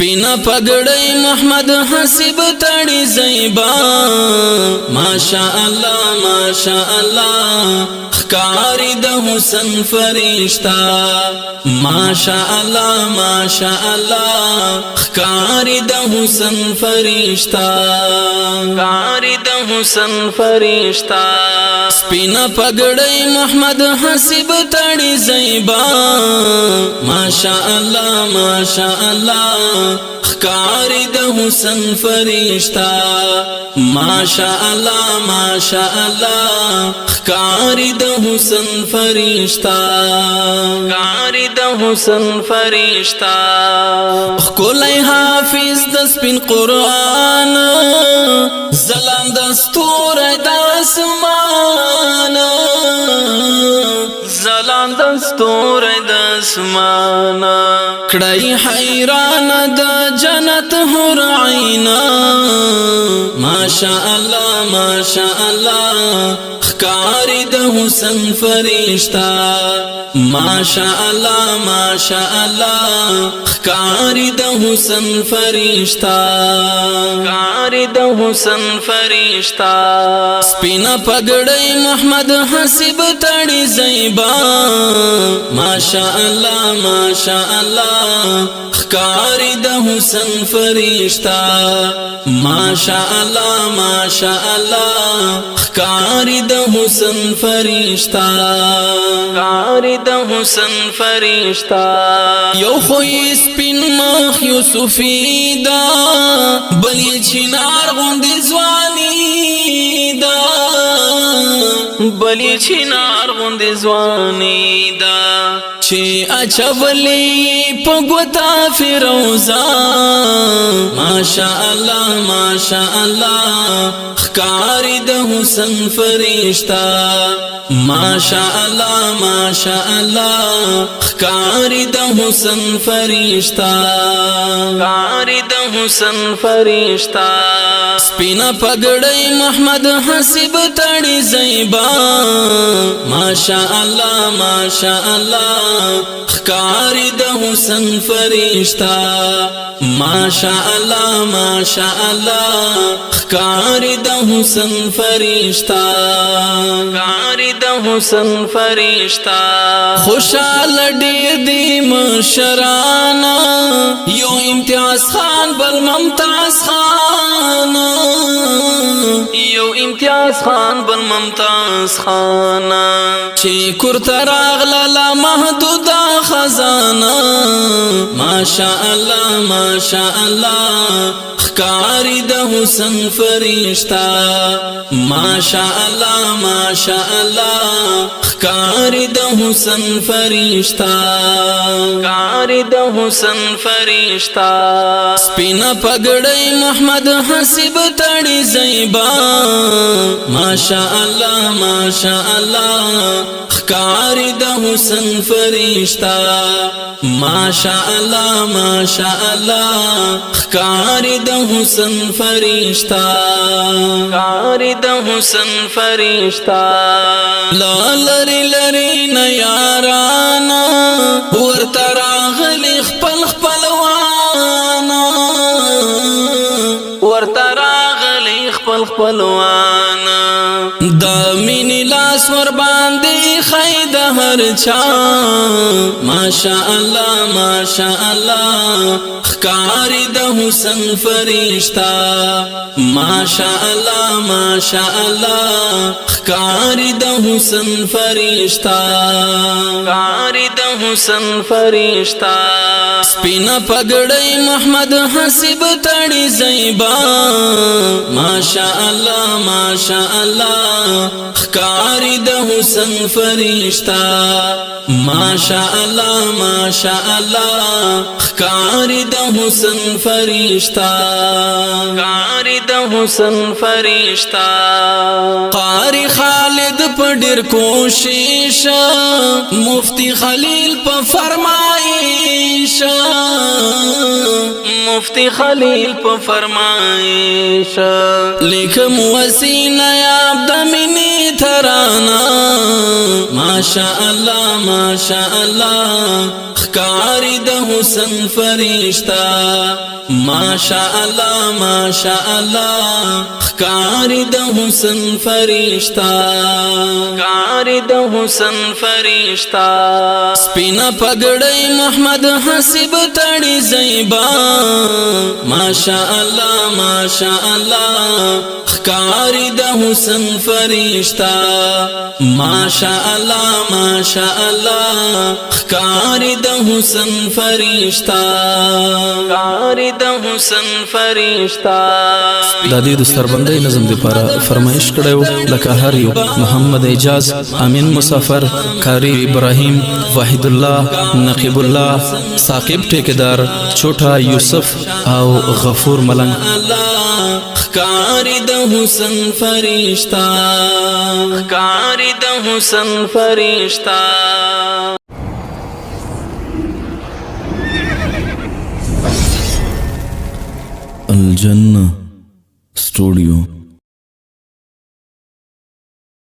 سپینا پګړی محمد حسیب تړي زیبا ماشاء الله ماشاء الله خکاری د حسن فرشتہ ماشاء الله ماشاء الله خکاری د حسن فرشتہ خکاری د حسن فرشتہ سپینا پګړی محمد حسیب تړي زیبا ماشاء الله ماشاء الله خکاری د حسن فرشتہ ماشاء الله ماشاء الله خکاری د حسن فرشتہ خکاری د حسن فرشتہ خولای حافظ د سپین قرآن زلان دستور د اسمان زلان دستور د اسمان کړای حیران د جنت حور عینا ماشاء الله ماشاء الله خکاری د حسن فرشتہ ماشاء الله ماشاء الله خکاری د حسن فرشتہ خکاری د حسن فرشتہ سپینا پګړی محمد حسیب تړي زیبا ماشاء الله ماشاء الله خکاری د حسن فرشتہ ماشاء الله ماشاء الله خکاری د حسن فرشتہ خکاری د حسن فرشتہ یو خو سپین مخ یوسفی دا بلی چنار غوندې ځواني دا بلی چنار غوندې ځواني دا چې اچولې په ګوتا فیروزا ماشاء الله ماشاء الله خکاری د حسن فرشتہ ماشاء الله ماشاء الله خکاری د حسن فرشتہ خکاری د حسن فرشتہ سپینا پګړی محمد حسیب تړي زیبا ماشاء الله ماشاء الله خکاری د حسن فرشتہ ماشاء الله ماشاء الله خکاری د حسن فرشتہ خکاری د حسن فرشتہ خوشاله ډیر دی مشرانا یو امتیاز خان بل ممتاز خان یو امتیاز خان بل ممتاز خان چې کورته راغله محدوده خزانه ماشاء الله ماشاء الله خکاری د حسن فرشتہ ماشاء الله ماشاء الله خکاری د حسن فرشتہ خکاری د حسن فرشتہ سپینا پګړی محمد حسیب تړي زیبا ماشاء الله ماشاء الله خکاری د حسن فرشتہ ماشاء الله ماشاء الله خکاری د حسن فرشتہ خکاری د حسن فرشتہ لری لری نه یارانا ورته راغلی خپل خپلوانا ورته راغلی خپل خپلوانا دا مینی لاس ور باندې خید هر چا ماشاء الله ماشاء الله خکاری د حسن فرشتہ ماشاء الله ماشاء الله خکاری د حسن فرشتہ خکاری د حسن فرشتہ سپینا پګړی محمد حسیب تړي زیبا ماشاء الله ماشاء الله خکاری د حسن فرشتہ ماشاء الله ماشاء الله خکاری د حسن فرشتہ خکاری د حسن فرشتہ قاری خالد په ډیر کوشش مفتی خلیل په فرمایش مفتی خلیل په فرمایش لیکم وسینه عبد منی ترانا ما شاء الله خکاری د حسن فرشتہ ماشاء الله ماشاء الله خکاری د حسن فرشتہ خکاری د حسن فرشتہ سپینا پګړی محمد حسیب تړي زیبا ماشاء الله ماشاء الله خکاری د حسن فرشتہ ماشاء الله ماشاء الله خکاری د حسن فرشتہ خکاری د حسن فرشتہ د دې د سربندۍ نظم لپاره فرمایش کړو لکه هر یو محمد اعجاز امین مسافر کاری ابراهیم واحد الله نقیب الله ثاقب ټیکدار چھوٹا یوسف او غفور ملنګ خکاری د حسن فرشتہ خکاری د حسن فرشتہ الجنة ستوديو